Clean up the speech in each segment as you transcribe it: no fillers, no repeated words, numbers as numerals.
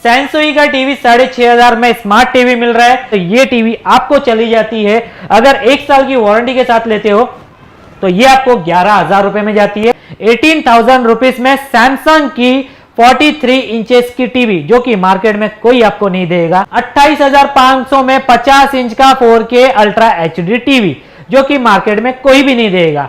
Samsung का TV 6500 में smart TV मिल रहा है। तो ये टीवी आपको चली जाती है, अगर 1 साल की वारंटी के साथ लेते हो तो ये आपको 11,000 रुपए में जाती है। 18,000 रुपीज में सैमसंग की 43 इंचेस की टीवी, जो कि मार्केट में कोई आपको नहीं देगा। 28,500 में 50 इंच का 4K अल्ट्रा एचडी टीवी, जो कि मार्केट में कोई भी नहीं देगा।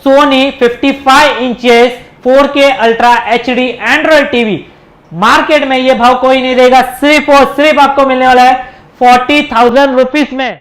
Sony 55 inches 4K ultra HD Android TV, market में ये भाव कोई नहीं देगा। सिर्फ और सिर्फ आपको मिलने वाला है 40,000 रुपीज में।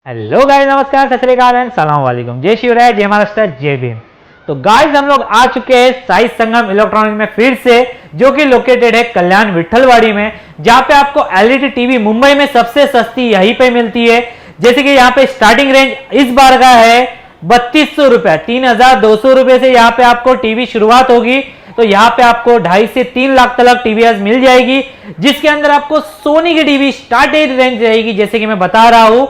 हेलो गाइस, नमस्कार, सत श्री अकाल एंड सलाम वालेकुम, जय शिवराय, जय महाराष्ट्र, जय भीम। तो गाइस हम लोग आ चुके हैं साई संगम इलेक्ट्रॉनिक में फिर से, जो कि लोकेटेड है कल्याण विठलवाड़ी में, जहां पे आपको एलईडी टीवी मुंबई में सबसे सस्ती यहीं पे मिलती है। जैसे कि यहाँ पे स्टार्टिंग रेंज इस बार का है 3200 रुपए, 3,200 रुपए से यहाँ पे आपको टीवी शुरुआत होगी। तो यहाँ पे आपको 2.5 से 3 लाख तक टीवीएस मिल जाएगी, जिसके अंदर आपको सोनी की टीवी स्टार्टेड रेंज रहेगी। जैसे कि मैं बता रहा हूं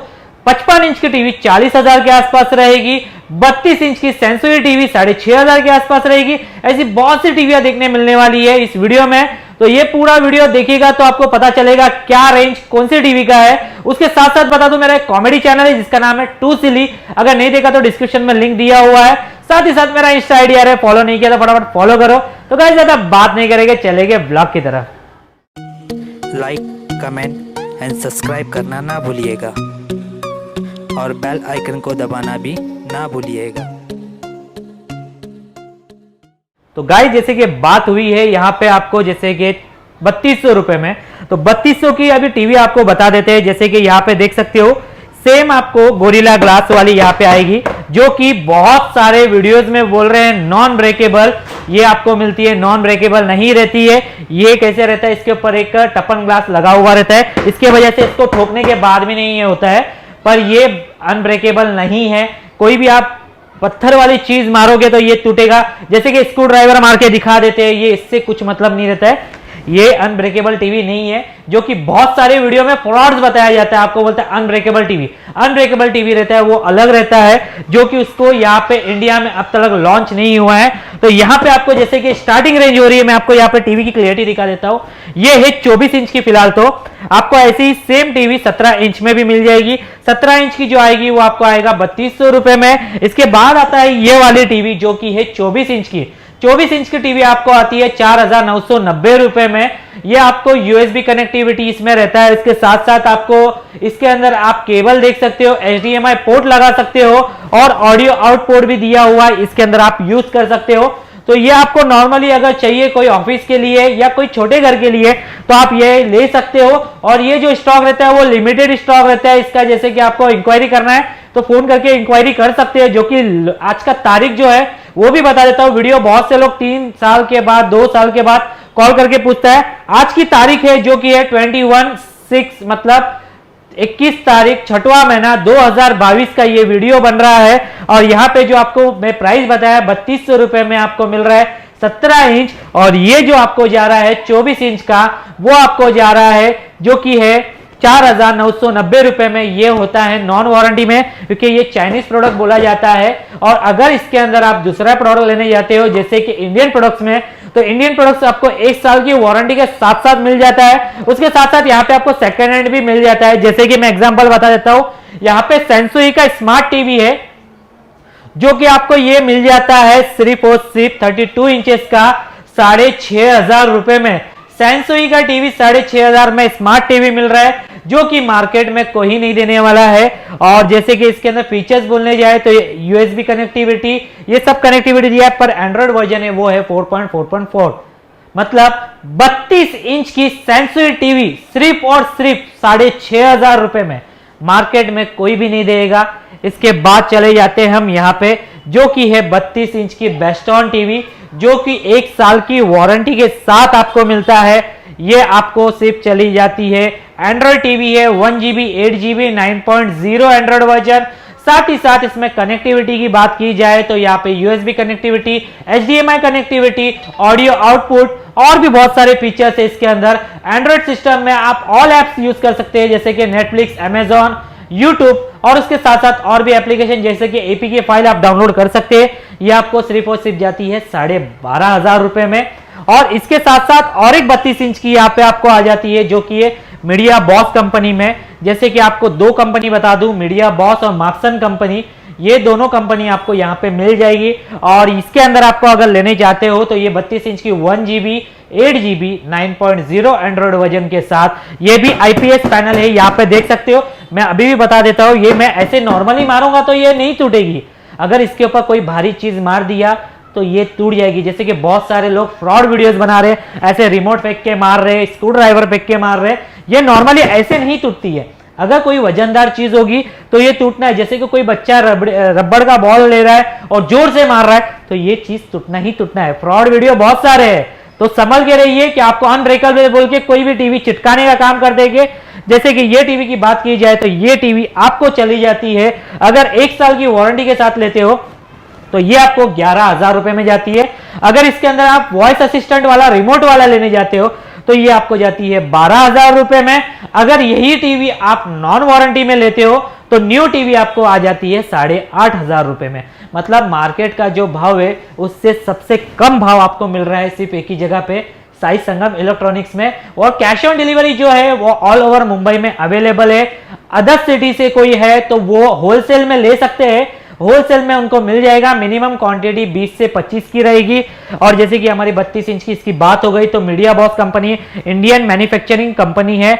55 इंच की टीवी 40,000 के आसपास रहेगी, 32 इंच की सैमसंग टीवी 6,500 के आसपास रहेगी। ऐसी बहुत सी टीवियां देखने मिलने वाली है इस वीडियो में। तो ये पूरा वीडियो देखिएगा तो आपको पता चलेगा क्या रेंज कौन सी टीवी का है। उसके साथ साथ बता दूं, मेरा एक कॉमेडी चैनल है जिसका नाम है टू सिली, अगर नहीं देखा तो डिस्क्रिप्शन में लिंक दिया हुआ है। साथ ही साथ मेरा इंस्टा आईडी आ रहा है, फॉलो नहीं किया तो फटाफट फॉलो करो। तो गाइस ज्यादा बात नहीं करेंगे, चलेंगे ब्लॉग की तरफ। लाइक, कमेंट एंड सब्सक्राइब करना ना भूलिएगा और बेल आइकन को दबाना भी ना भूलिएगा। तो गाइस जैसे कि बात हुई है यहाँ पे आपको जैसे कि 3200 रुपए में, तो 3200 की अभी टीवी आपको बता देते हैं। जैसे कि यहाँ पे देख सकते हो सेम आपको गोरिल्ला ग्लास वाली यहाँ पे आएगी, जो कि बहुत सारे वीडियोस में बोल रहे हैं नॉन ब्रेकेबल ये आपको मिलती है। नॉन ब्रेकेबल नहीं रहती है। ये कैसे रहता है, इसके ऊपर एक टपन ग्लास लगा हुआ रहता है, इसके वजह से इसको ठोकने के बाद भी नहीं होता है, पर ये अनब्रेकेबल नहीं है। कोई भी आप पत्थर वाली चीज मारोगे तो ये टूटेगा। जैसे कि स्क्रू ड्राइवर मार के दिखा देते हैं, ये इससे कुछ मतलब नहीं रहता है। ये अनब्रेकेबल टीवी नहीं है, जो कि बहुत सारे वीडियो में फ्रॉड्स बताया जाता है। आपको बोलता है अनब्रेकेबल टीवी, अनब्रेकेबल टीवी रहता है वो अलग रहता है, जो कि उसको यहाँ पे इंडिया में अब तक लॉन्च नहीं हुआ है। तो यहाँ पे आपको जैसे कि स्टार्टिंग रेंज हो रही है, मैं आपको यहाँ पे टीवी की क्लियरिटी दिखा देता हूँ। ये है 24 इंच की, फिलहाल तो आपको ऐसी ही सेम टीवी 17 इंच में भी मिल जाएगी। 17 इंच की जो आएगी वो आपको आएगा 3200 रुपए में। इसके बाद आता है ये वाली टीवी, जो कि है 24 इंच की। 24 इंच की टीवी आपको आती है 4,990 रुपए में। ये आपको यूएसबी कनेक्टिविटी इसमें रहता है। इसके साथ साथ आपको इसके अंदर आप केबल देख सकते हो, HDMI पोर्ट लगा सकते हो और ऑडियो आउटपुट भी दिया हुआ है, इसके अंदर आप यूज कर सकते हो। तो ये आपको नॉर्मली अगर चाहिए कोई ऑफिस के लिए या कोई छोटे घर के लिए तो आप ये ले सकते हो। और ये जो स्टॉक रहता है वो लिमिटेड स्टॉक रहता है इसका। जैसे कि आपको इंक्वायरी करना है तो फोन करके इंक्वायरी कर सकते हैं, जो कि आज का तारीख जो है वो भी बता देता हूं। वीडियो बहुत से लोग 3 साल के बाद 2 साल के बाद कॉल करके पूछता है। आज की तारीख है जो कि है 21/6, मतलब 21 तारीख 6वां महीना 2022 का ये वीडियो बन रहा है। और यहाँ पे जो आपको मैं प्राइस बताया 3200 रुपए में आपको मिल रहा है 17 इंच। और ये जो आपको जा रहा है 24 इंच का, वो आपको जा रहा है जो कि है 4,990 रुपए में। ये होता है नॉन वारंटी में, क्योंकि ये चाइनीज प्रोडक्ट बोला जाता है। और अगर इसके अंदर आप दूसरा प्रोडक्ट लेने जाते हो जैसे कि इंडियन प्रोडक्ट्स में, तो इंडियन प्रोडक्ट्स आपको 1 साल की वारंटी के साथ साथ मिल जाता है। उसके साथ साथ यहाँ पे आपको सेकंड हैंड भी मिल जाता है। जैसे कि मैं एग्जांपल बता देता हूं, यहाँ पे सैमसंग का स्मार्ट टीवी है, जो कि आपको ये मिल जाता है सिर्फ और सिर्फ 32 इंचेस का 6,500 रुपए में। सैमसंग का टीवी 6,500 में स्मार्ट टीवी मिल रहा है, जो कि मार्केट में कोई नहीं देने वाला है। और जैसे कि इसके अंदर फीचर्स बोलने जाए तो यूएसबी कनेक्टिविटी, ये सब कनेक्टिविटी दिया है, पर एंड्रॉइड वर्जन है वो है 4.4.4, मतलब 32 इंच की सैमसंग टीवी सिर्फ और सिर्फ 6,500 रुपए में। मार्केट में कोई भी नहीं देगा। इसके बाद चले जाते हैं हम यहाँ पे, जो कि है 32 इंच की बेस्टॉन टीवी, जो कि 1 साल की वारंटी के साथ आपको मिलता है। ये आपको सिर्फ चली जाती है, एंड्रॉइड टीवी है, 1 GB 8 GB 9.0 एंड्रॉइड वर्जन, साथ ही साथ इसमें कनेक्टिविटी की बात की जाए तो यहाँ पे USB connectivity, HDMI connectivity, audio output और भी बहुत सारे फीचर्स है इसके अंदर। एंड्रॉइड सिस्टम में आप ऑल एप्स यूज कर सकते हैं जैसे कि नेटफ्लिक्स, अमेजॉन, यूट्यूब और उसके साथ साथ और भी एप्लीकेशन जैसे कि APK फाइल आप डाउनलोड कर सकते हैं। ये आपको सिर्फ और सिर्फ जाती है 12,500 रुपए में। और इसके साथ साथ और एक 32 इंच की यहाँ पे आपको आ जाती है जो कि ये मीडिया बॉस कंपनी में। जैसे कि आपको दो कंपनी बता दूं, मीडिया बॉस और मार्क्सन कंपनी, ये दोनों कंपनी आपको यहाँ पे मिल जाएगी। और इसके अंदर आपको अगर लेने जाते हो तो ये 32 इंच की 1GB 8GB 9.0 एंड्रॉइड वर्जन के साथ, ये भी IPS पैनल है, यहाँ पे देख सकते हो। मैं अभी भी बता देता हूँ, ये मैं ऐसे नॉर्मली मारूंगा तो ये नहीं टूटेगी, अगर इसके ऊपर कोई भारी चीज मार दिया तो ये टूट जाएगी। जैसे कि बहुत सारे लोग फ्रॉड वीडियोस बना रहे, ऐसे रिमोट फेंक के मार रहे, स्क्रू ड्राइवर फेंक के मार रहे, ये नॉर्मली ऐसे नहीं टूटती है। अगर कोई वजनदार चीज होगी तो ये टूटना है। जैसे कि कोई बच्चा रबड़ का बॉल ले रहा है और जोर से मार रहा है तो ये चीज टूटना ही टूटना है। फ्रॉड वीडियो बहुत सारे हैं, तो समझ के रहिए कि आपको अनब्रेकेबल बोल के कोई भी टीवी चिटकाने का काम कर देंगे। जैसे कि ये टीवी की बात की जाए तो ये टीवी आपको चली जाती है, अगर 1 साल की वारंटी के साथ लेते हो तो ये आपको 11,000 रुपए में जाती है। अगर इसके अंदर आप वॉइस असिस्टेंट वाला रिमोट वाला लेने जाते हो तो ये आपको जाती है 12,000 रुपए में। अगर यही टीवी आप नॉन वारंटी में लेते हो तो न्यू टीवी आपको आ जाती है 8,500 रुपए में। मतलब मार्केट का जो भाव है उससे सबसे कम भाव आपको मिल रहा है सिर्फ एक ही जगह पे, साई संगम इलेक्ट्रॉनिक्स में। और कैश ऑन डिलीवरी जो है वो ऑल ओवर मुंबई में अवेलेबल है। अदर सिटी से कोई है तो वो होलसेल में ले सकते हैं, होलसेल में उनको मिल जाएगा। मिनिमम क्वांटिटी 20 से 25 की रहेगी। और जैसे कि हमारी 32 इंच की इसकी बात हो गई तो media boss company Indian manufacturing company है,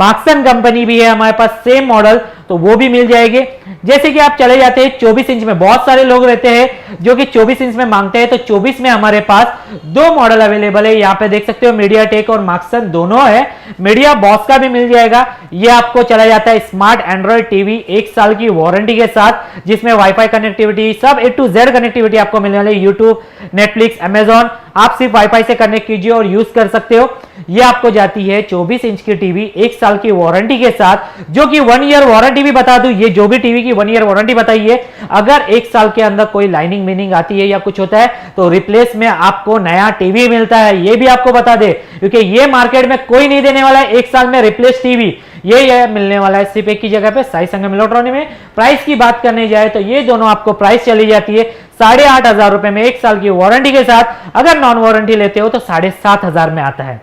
मार्क्सन कंपनी भी है हमारे पास सेम मॉडल, तो वो भी मिल जाएंगे। जैसे कि आप चले जाते हैं 24 इंच में, बहुत सारे लोग रहते हैं जो कि 24 इंच में मांगते हैं, तो 24 में हमारे पास 2 मॉडल अवेलेबल है। यहाँ पे देख सकते हो मीडिया टेक और मार्क्सन दोनों है। मीडिया बॉस का भी मिल जाएगा। ये आपको चला जाता है स्मार्ट एंड्रॉइड टीवी 1 साल की वारंटी के साथ, जिसमें वाईफाई कनेक्टिविटी सब A to Z कनेक्टिविटी आपको मिलने वाली। यूट्यूब, नेटफ्लिक्स, अमेजॉन आप सिर्फ वाईफाई से कनेक्ट कीजिए और यूज कर सकते हो। ये आपको जाती है 24 इंच की टीवी 1 साल की वारंटी के साथ, जो कि 1 ईयर वारंटी भी बता दूं, ये जो भी टीवी की 1 ईयर वारंटी बताइए, अगर 1 साल के अंदर कोई लाइनिंग मीनिंग आती है या कुछ होता है तो रिप्लेस में आपको नया टीवी मिलता है। ये भी आपको बता दे, क्योंकि ये मार्केट में कोई नहीं देने वाला है 1 साल में रिप्लेस टीवी, ये मिलने वाला है सिर्फ एक की जगह पे, साई संगम इलेक्ट्रॉनिक में। प्राइस की बात करने जाए तो ये दोनों आपको प्राइस चली जाती है 8,500 रुपए में 1 साल की वारंटी के साथ। अगर नॉन वारंटी लेते हो तो 7,500 में आता है।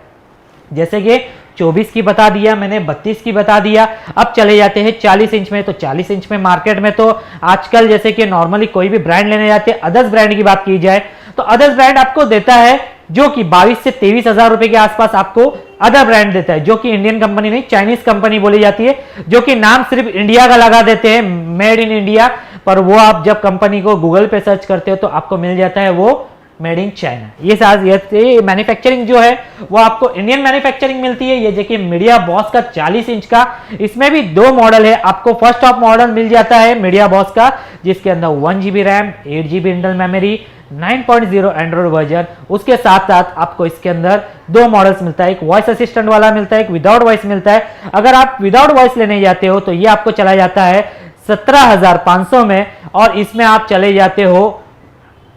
जैसे कि 24 की बता दिया मैंने, 32 की बता दिया। अब चले जाते हैं 40 इंच में। तो 40 इंच में मार्केट में तो आजकल जैसे कि नॉर्मली कोई भी ब्रांड लेने जाते हैं, अदर्स ब्रांड की बात की जाए तो अदर्स ब्रांड आपको देता है जो कि 22 से 23,000 रुपए के आसपास आपको अदर ब्रांड देता है, जो कि इंडियन कंपनी नहीं, चाइनीज कंपनी बोली जाती है, जो कि नाम सिर्फ इंडिया का लगा देते हैं, मेड इन इंडिया। पर वो आप जब कंपनी को गूगल पे सर्च करते हो तो आपको मिल जाता है वो मेड इन चाइना। ये मैन्युफैक्चरिंग जो है वो आपको इंडियन मैन्युफैक्चरिंग मिलती है। ये देखिए मीडिया बॉस का 40 इंच का, इसमें भी 2 मॉडल है। आपको फर्स्ट टॉप मॉडल मिल जाता है मीडिया बॉस का, जिसके अंदर 1GB RAM, 8GB internal memory, 9.0 Android version. उसके साथ साथ आपको इसके अंदर 2 मॉडल्स मिलता है, एक वॉइस असिस्टेंट वाला मिलता है, एक विदाउट वॉइस मिलता है। अगर आप विदाउट वॉइस लेने जाते हो तो ये आपको चला जाता है 17,500 में। और इसमें आप चले जाते हो,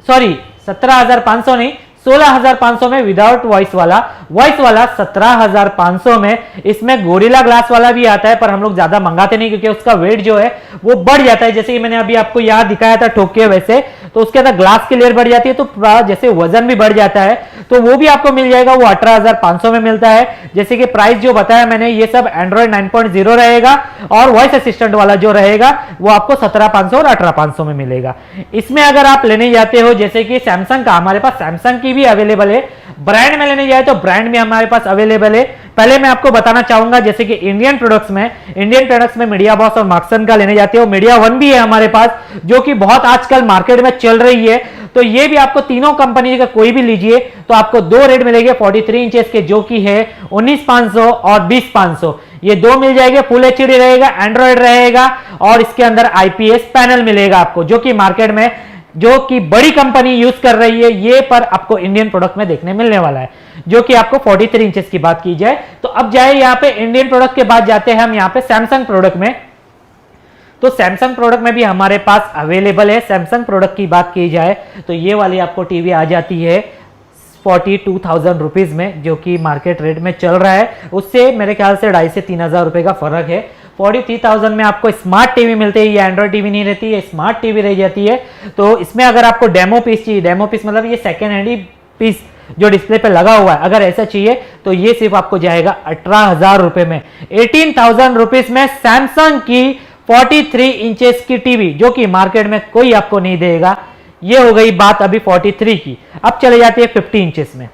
सॉरी 17,500 नहीं, 16,500 में विदाउट वॉइस वाला 17,500 में। इसमें गोरिल्ला ग्लास वाला भी आता है, पर हम लोग ज्यादा मंगाते नहीं क्योंकि उसका वेट जो है वो बढ़ जाता है। जैसे कि मैंने अभी आपको यहाँ दिखाया था ठोक के, वैसे तो उसके अंदर ग्लास की लेयर बढ़ जाती है तो जैसे वजन भी बढ़ जाता है, तो वो भी आपको मिल जाएगा। वो 18,500 में मिलता है। जैसे कि प्राइस जो बताया मैंने, ये सब एंड्रॉइड 9.0 रहेगा और वॉइस असिस्टेंट वाला जो रहेगा वो आपको 17,500 और 18,500 में मिलेगा। इसमें अगर आप लेने जाते हो जैसे कि सैमसंग का, हमारे पास सैमसंग की भी अवेलेबल है। ब्रांड में लेने जाए तो ब्रांड में हमारे पास अवेलेबल है। पहले मैं आपको बताना चाहूंगा जैसे कि इंडियन प्रोडक्ट्स में मीडिया बॉस और मार्क्सन का लेने जाते हो। मीडिया वन भी है हमारे पास, जो कि बहुत आजकल मार्केट में चल रही है। तो ये भी आपको तीनों कंपनी का कोई भी लीजिए तो आपको 2 रेट मिलेंगे 43 इंचेस के, जो कि है 19,500 और 20,500। ये 2 मिल जाएंगे। फुल एचडी रहेगा, एंड्रॉइड रहेगा और इसके अंदर IPS पैनल मिलेगा आपको, जो कि मार्केट में जो कि बड़ी कंपनी यूज कर रही है, ये पर आपको इंडियन प्रोडक्ट में देखने मिलने वाला है, जो कि आपको 43 इंचेस की बात की जाए। तो अब जाए यहाँ पे इंडियन प्रोडक्ट के बाद जाते हैं हम यहाँ पे सैमसंग प्रोडक्ट में। तो सैमसंग प्रोडक्ट में भी हमारे पास अवेलेबल है। सैमसंग प्रोडक्ट की बात की जाए तो ये वाली आपको टीवी आ जाती है 42,000 रुपीज में, जो कि मार्केट रेट में चल रहा है। उससे मेरे ख्याल से 2,500 से 3,000 रुपए का फर्क है। 43,000 में आपको स्मार्ट टीवी मिलते हैं। ये एंड्रॉइड टीवी नहीं रहती है, स्मार्ट टीवी रह जाती है। तो इसमें अगर आपको डेमो पीस चाहिए, डेमो पीस मतलब ये सेकेंड हैंड ही पीस जो डिस्प्ले पे लगा हुआ है, अगर ऐसा चाहिए तो ये सिर्फ आपको जाएगा 18,000 रुपए में। 18,000 रुपीज में सैमसंग की 43 इंचेस की टीवी, जो कि मार्केट में कोई आपको नहीं देगा। ये हो गई बात अभी 43 की। अब चले जाते हैं 50 इंचेस में।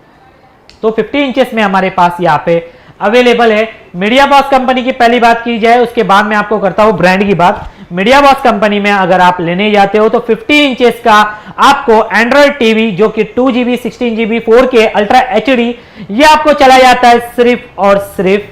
तो 50 इंचेस में हमारे पास यहाँ पे अवेलेबल है मीडिया बॉस कंपनी की। पहली बात की जाए, उसके बाद मैं आपको करता हूं ब्रांड की बात। मीडिया बॉस कंपनी में अगर आप लेने जाते हो तो 50 इंचेस का आपको एंड्रॉइड टीवी, जो कि 2GB 16GB 4K ultra HD, ये आपको चला जाता है सिर्फ और सिर्फ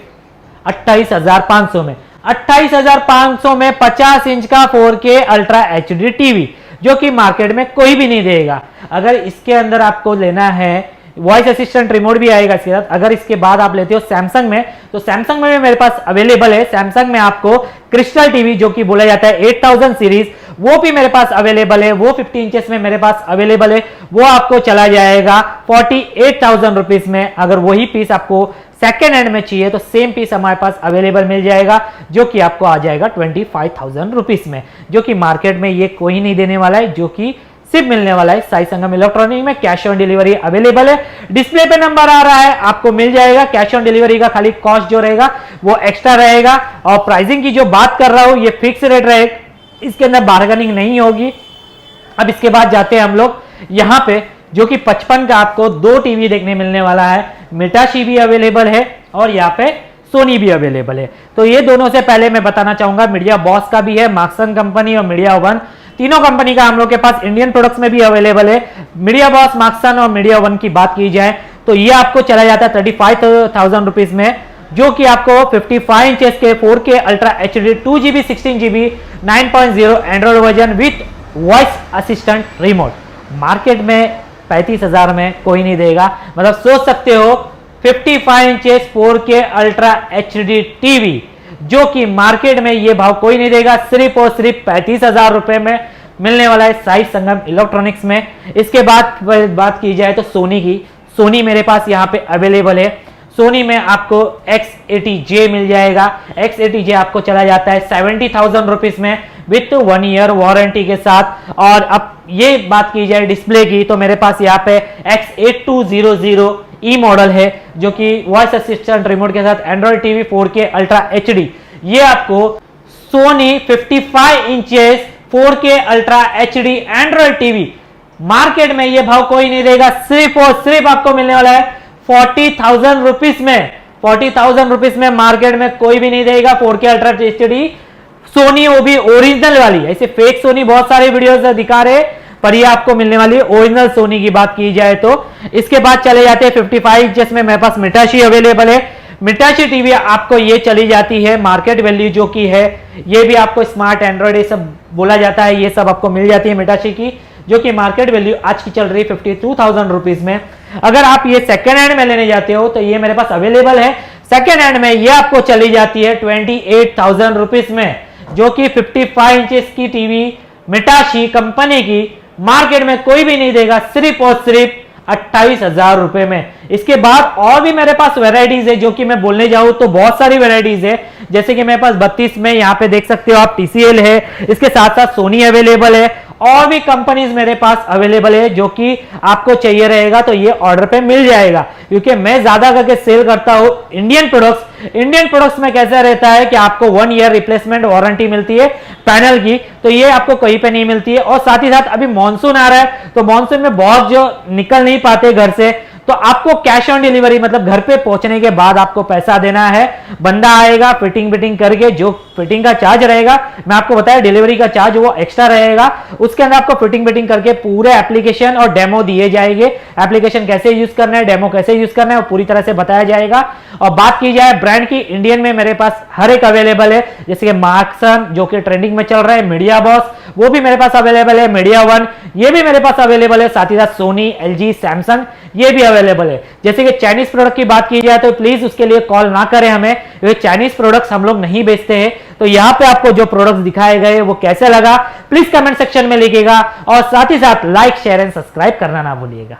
28,500 में। 28,500 में 50 इंच का 4K अल्ट्रा एचडी टीवी, जो कि मार्केट में कोई भी नहीं देगा। अगर इसके अंदर आपको लेना है, वॉइस असिस्टेंट रिमोट भी आएगा इसके साथ। अगर इसके बाद आप लेते हो सैमसंग में, तो सैमसंग में भी मेरे पास अवेलेबल है। सैमसंग में आपको क्रिस्टल टीवी, जो कि बोला जाता है 8000 सीरीज, वो भी मेरे पास अवेलेबल है। वो 50 इंचेस में मेरे पास अवेलेबल है। वो आपको चला जाएगा 48,000 रुपीज में। अगर वही पीस आपको सेकेंड हैंड में चाहिए तो सेम पीस हमारे पास अवेलेबल मिल जाएगा, जो कि आपको आ जाएगा 25,000 रुपीज में, जो कि मार्केट में ये कोई नहीं देने वाला है, जो कि सिर्फ मिलने वाला है साई संगम इलेक्ट्रॉनिक में। कैश ऑन डिलीवरी अवेलेबल है। डिस्प्ले पे नंबर आ रहा है, आपको मिल जाएगा। कैश ऑन डिलीवरी का खाली कॉस्ट जो रहेगा वो एक्स्ट्रा रहेगा। और प्राइसिंग की जो बात कर रहा हूं, ये फिक्स रेट रहेगा, इसके अंदर बार्गेनिंग नहीं होगी। अब इसके बाद जाते हैं हम लोग यहाँ पे, जो कि 55 का आपको 2 टीवी देखने मिलने वाला है। मिटाशी भी अवेलेबल है और यहाँ पे सोनी भी अवेलेबल है। तो ये दोनों से पहले मैं बताना चाहूंगा, मीडिया बॉस का भी है, मार्क्सन कंपनी और मीडिया वन, तीनों कंपनी का हम लोग के पास इंडियन प्रोडक्ट्स में भी अवेलेबल है। मीडिया बॉस, मार्क्सन और मीडिया वन की बात की जाए तो ये आपको चला जाता है 35,000 रुपीज में, जो कि आपको 55 इंचेस के 4K ultra HD 2GB 16GB 9.0 Android version with voice assistant remote. Market में 35,000 में कोई नहीं देगा। मतलब सोच सकते हो 55 inches 4K ultra HD TV, जो कि मार्केट में ये भाव कोई नहीं देगा, सिर्फ और सिर्फ 35,000 रुपए में मिलने वाला है साई संगम इलेक्ट्रॉनिक्स में। इसके बाद बात की जाए तो सोनी की, सोनी मेरे पास यहाँ पे अवेलेबल है। सोनी में आपको X80J मिल जाएगा। X80J आपको चला जाता है 70,000 रुपीज में विथ 1 ईयर वारंटी के साथ। और अब ये बात की जाए डिस्प्ले की, तो मेरे पास यहाँ पे X8200E मॉडल है, जो कि वॉइस असिस्टेंट रिमोट के साथ Android TV 4K ultra HD. ये आपको Sony 55 inches 4K ultra HD Android TV, market में ये भाव कोई नहीं देगा, सिर्फ और सिर्फ आपको मिलने वाला है 40,000 रुपीज में। 40,000 रुपीज में मार्केट में कोई भी नहीं देगा 4K अल्ट्रा एचडी सोनी, वो भी ओरिजिनल वाली। ऐसे फेक सोनी बहुत सारे वीडियोस दिखा रहे, पर ये आपको मिलने वाली है ओरिजिनल सोनी की बात की जाए तो। इसके बाद चले जाते हैं 55 इंचेस में मेरे पास मिटाशी अवेलेबल है। मिटाशी टीवी आपको ये चली जाती है मार्केट वैल्यू जो की है, ये भी आपको स्मार्ट एंड्रॉइड ये सब बोला जाता है, ये सब आपको मिल जाती है मिटाशी की, जो कि मार्केट वैल्यू आज की चल रही है 52,000 रुपीज में। अगर आप ये सेकेंड हैंड में लेने जाते हो तो ये मेरे पास अवेलेबल है। सेकेंड हैंड में ये आपको चली जाती है 28,000 रुपीज में, जो कि 55 इंचेस की टीवी मिटाशी कंपनी की मार्केट में कोई भी नहीं देगा, सिर्फ और सिर्फ 28,000 रुपए में। इसके बाद और भी मेरे पास वेराइटीज है, जो कि मैं बोलने जाऊं तो बहुत सारी वेराइटीज है। जैसे कि मेरे पास 32 में यहाँ पे देख सकते हो आप TCL है, इसके साथ साथ सोनी अवेलेबल है, और भी कंपनीज मेरे पास अवेलेबल है, जो कि आपको चाहिए रहेगा तो ये ऑर्डर पे मिल जाएगा। क्योंकि मैं ज्यादा करके सेल करता हूं इंडियन प्रोडक्ट्स। इंडियन प्रोडक्ट्स में कैसा रहता है कि आपको 1 ईयर रिप्लेसमेंट वारंटी मिलती है पैनल की, तो ये आपको कहीं पे नहीं मिलती है। और साथ ही साथ अभी मानसून आ रहा है, तो मानसून में बहुत जो निकल नहीं पाते घर से, तो आपको कैश ऑन डिलीवरी मतलब घर पे पहुंचने के बाद आपको पैसा देना है। बंदा आएगा फिटिंग करके, जो फिटिंग का चार्ज रहेगा मैं आपको बताया, डिलीवरी का चार्ज वो एक्स्ट्रा रहेगा। उसके अंदर आपको फिटिंग करके पूरे एप्लीकेशन और डेमो दिए जाएंगे। एप्लीकेशन कैसे यूज करना है, डेमो कैसे यूज करना है, वो पूरी तरह से बताया जाएगा। और बात की जाए ब्रांड की, इंडियन में मेरे पास हर एक अवेलेबल है, जैसे कि मार्क्सन जो कि ट्रेंडिंग में चल रहा है, मीडिया बॉस वो भी मेरे पास अवेलेबल है, मीडिया वन ये भी मेरे पास अवेलेबल है, साथ ही साथ सोनी, LG, सैमसंग ये भी अवेलेबल है। जैसे कि चाइनीज प्रोडक्ट की बात की जाए तो प्लीज उसके लिए कॉल ना करें हमें, ये चाइनीज प्रोडक्ट्स हम लोग नहीं बेचते हैं। तो यहाँ पे आपको जो प्रोडक्ट्स दिखाए गए वो कैसे लगा प्लीज कमेंट सेक्शन में लिखिएगा और साथ ही साथ लाइक शेयर एंड सब्सक्राइब करना ना भूलिएगा।